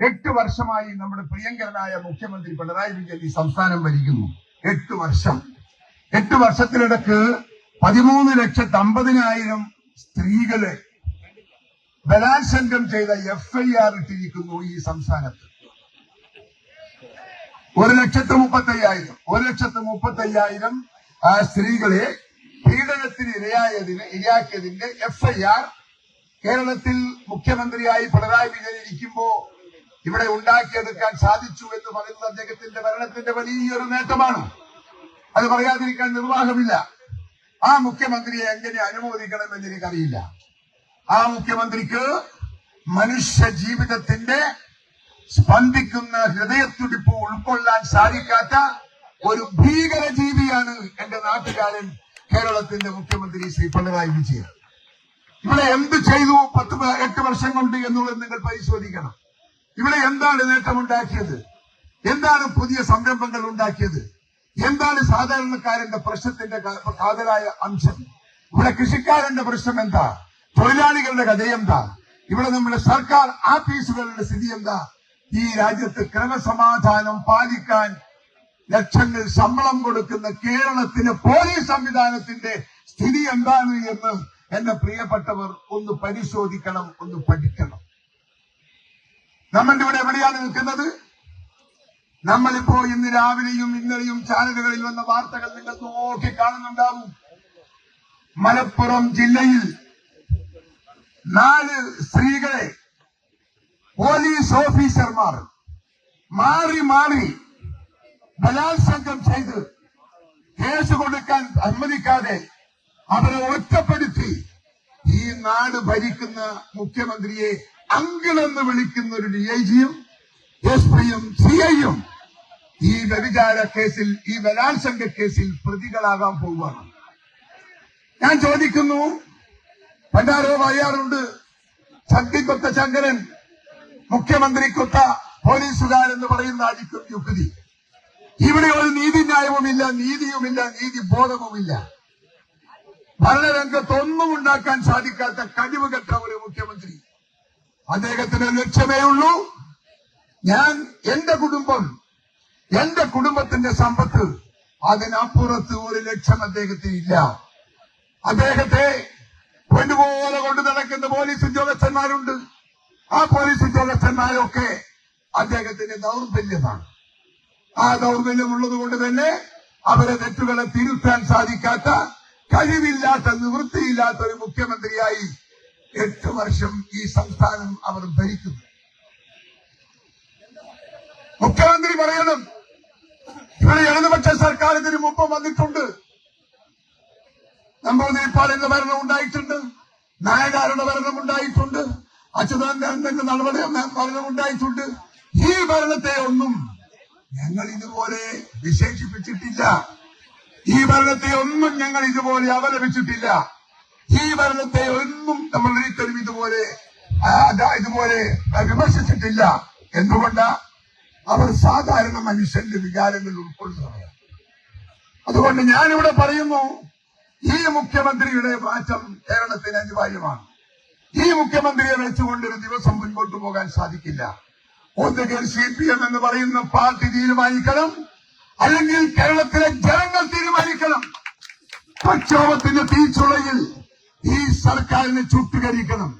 8 വർഷമായി നമ്മുടെ പ്രിയങ്കരനായ മുഖ്യമന്ത്രി പിണറായി വിജയൻ ഈ സംസ്ഥാനം ഭരിക്കുന്നു. 8 വർഷം. 8 വർഷത്തിനിടക്ക് 13,50,000 സ്ത്രീകളെ ബലാത്സംഗം ചെയ്ത FIR ഇട്ടിരിക്കുന്നു ഈ സംസ്ഥാനത്ത്. 1,35,000 സ്ത്രീകളെ പീഡനത്തിന് ഇരയാക്കിയതിന്റെ FIR കേരളത്തിൽ മുഖ്യമന്ത്രിയായി പിണറായി വിജയൻ ഇരിക്കുമ്പോ ഇവിടെ ഉണ്ടാക്കിയെടുക്കാൻ സാധിച്ചു എന്ന് പറയുന്നത് അദ്ദേഹത്തിന്റെ ഭരണത്തിന്റെ വലിയൊരു നേട്ടമാണ്. അത് പറയാതിരിക്കാൻ നിർവാഹമില്ല. ആ മുഖ്യമന്ത്രിയെ എങ്ങനെ അനുമോദിക്കണമെന്ന് എനിക്കറിയില്ല. ആ മുഖ്യമന്ത്രിക്ക് മനുഷ്യ ജീവിതത്തിന്റെ സ്പന്ദിക്കുന്ന ഹൃദയത്തുടിപ്പ് ഉൾക്കൊള്ളാൻ സാധിക്കാത്ത ഒരു ഭീകര ജീവിയാണ് എന്റെ നാട്ടുകാരൻ കേരളത്തിന്റെ മുഖ്യമന്ത്രി ശ്രീ പിണറായി വിജയൻ. ഇവിടെ എന്ത് ചെയ്തു 8 വർഷം കൊണ്ട് എന്നുള്ളത് നിങ്ങൾ പരിശോധിക്കണം. ഇവിടെ എന്താണ് നേട്ടമുണ്ടാക്കിയത്? എന്താണ് പുതിയ സംരംഭങ്ങൾ ഉണ്ടാക്കിയത്? എന്താണ് സാധാരണക്കാരന്റെ പ്രശ്നത്തിന്റെ കാതലായ അംശം? ഇവിടെ കൃഷിക്കാരന്റെ പ്രശ്നം എന്താ? തൊഴിലാളികളുടെ കഥയെന്താ? ഇവിടെ നമ്മുടെ സർക്കാർ ആഫീസുകളുടെ സ്ഥിതി എന്താ? ഈ രാജ്യത്ത് ക്രമസമാധാനം പാലിക്കാൻ ലക്ഷങ്ങൾ ശമ്പളം കൊടുക്കുന്ന കേരളത്തിലെ പോലീസ് സംവിധാനത്തിന്റെ സ്ഥിതി എന്താണ് എന്ന് എന്റെ പ്രിയപ്പെട്ടവർ ഒന്ന് പരിശോധിക്കണം, ഒന്ന് പഠിക്കണം. നമ്മളിവിടെ എവിടെയാണ് നിൽക്കുന്നത്? നമ്മളിപ്പോ ഇന്ന് രാവിലെയും ഇന്നലെയും ചാനലുകളിൽ വന്ന വാർത്തകൾ നിങ്ങൾ നോക്കി കാണുന്നുണ്ടാവും. മലപ്പുറം ജില്ലയിൽ 4 സ്ത്രീകളെ പോലീസ് ഓഫീസർമാർ മാറി മാറി ബലാത്സംഗം ചെയ്ത് കേസ് കൊടുക്കാൻ അനുവദിക്കാതെ അവരെ ഒറ്റപ്പെടുത്തി ഈ നാട് ഭരിക്കുന്ന മുഖ്യമന്ത്രിയെ അങ്കിളെന്ന് വിളിക്കുന്ന ഒരു DIGയും SP-യും CIയും ഈ വ്യഭിചാര കേസിൽ, ഈ ബലാത്സംഗ കേസിൽ പ്രതികളാകാൻ പോവുകയാണ്. ഞാൻ ചോദിക്കുന്നു, പണ്ടാരോ പറയാറുണ്ട്, ചട്ടിക്കൊത്ത ശങ്കരൻ മുഖ്യമന്ത്രിക്കൊത്ത പോലീസുകാരെന്ന് പറയുന്ന ആയിരിക്കും യുക്തി. ഇവിടെ ഒരു നീതിന്യായവുമില്ല, നീതിയുമില്ല, നീതിബോധവുമില്ല. ഭരണരംഗത്തൊന്നും ഉണ്ടാക്കാൻ സാധിക്കാത്ത കഴിവുകെട്ട ഒരു മുഖ്യമന്ത്രി. അദ്ദേഹത്തിന് ലക്ഷ്യമേ ഉള്ളൂ, ഞാൻ എന്റെ കുടുംബം, എന്റെ കുടുംബത്തിന്റെ സമ്പത്ത്, അതിനപ്പുറത്ത് ഒരു ലക്ഷ്യം അദ്ദേഹത്തിന് ഇല്ല. അദ്ദേഹത്തെ പൊന്നുപോലെ കൊണ്ടു നടക്കുന്ന പോലീസ് ഉദ്യോഗസ്ഥന്മാരുണ്ട്. ആ പോലീസ് ഉദ്യോഗസ്ഥന്മാരൊക്കെ അദ്ദേഹത്തിന്റെ ദൗർബല്യമാണ്. ആ ദൗർബല്യമുള്ളത് കൊണ്ട് തന്നെ അവരെ തെറ്റുകളെ തിരുത്താൻ സാധിക്കാത്ത, കഴിവില്ലാത്ത, നിവൃത്തിയില്ലാത്ത ഒരു മുഖ്യമന്ത്രിയായി 8 വർഷം ഈ സംസ്ഥാനം അവർ ഭരിക്കുന്നു. മുഖ്യമന്ത്രി പറയണം, ഇവിടെ ഇടതുപക്ഷ സർക്കാർ ഇതിനു മുമ്പ് വന്നിട്ടുണ്ട്. നമ്പൂതിരിപ്പാടിന്റെ ഭരണം ഉണ്ടായിട്ടുണ്ട്, നായനാരുടെ ഭരണം ഉണ്ടായിട്ടുണ്ട്, അച്യുതാനന്ദന്റെ ഭരണം ഉണ്ടായിട്ടുണ്ട്. ഈ ഭരണത്തെ ഒന്നും ഞങ്ങൾ ഇതുപോലെ വിശേഷിപ്പിച്ചിട്ടില്ല. ഈ ഭരണത്തെ ഒന്നും ഞങ്ങൾ ഇതുപോലെ അപലപിച്ചിട്ടില്ല. ഈ ഭരണത്തെ ഒന്നും നമ്മൾ ഒരിക്കലും ഇതുപോലെ വിമർശിച്ചിട്ടില്ല. എന്തുകൊണ്ടാ? അവർ സാധാരണ മനുഷ്യന്റെ വികാരങ്ങൾ ഉൾക്കൊള്ളുന്നവരാണ്. അതുകൊണ്ട് ഞാനിവിടെ പറയുന്നു, ഈ മുഖ്യമന്ത്രിയുടെ മാറ്റം കേരളത്തിന് അനിവാര്യമാണ്. ഈ മുഖ്യമന്ത്രിയെ വെച്ചുകൊണ്ടൊരു ദിവസം മുൻപോട്ട് പോകാൻ സാധിക്കില്ല. ഒന്നുകിൽ CPM എന്ന് പറയുന്ന പാർട്ടി തീരുമാനിക്കണം, അല്ലെങ്കിൽ കേരളത്തിലെ ജനങ്ങൾ തീരുമാനിക്കണം. പ്രക്ഷോഭത്തിന്റെ തീച്ചുളയിൽ ഈ സർക്കാരിനെ ചുട്ടുകരിക്കണം.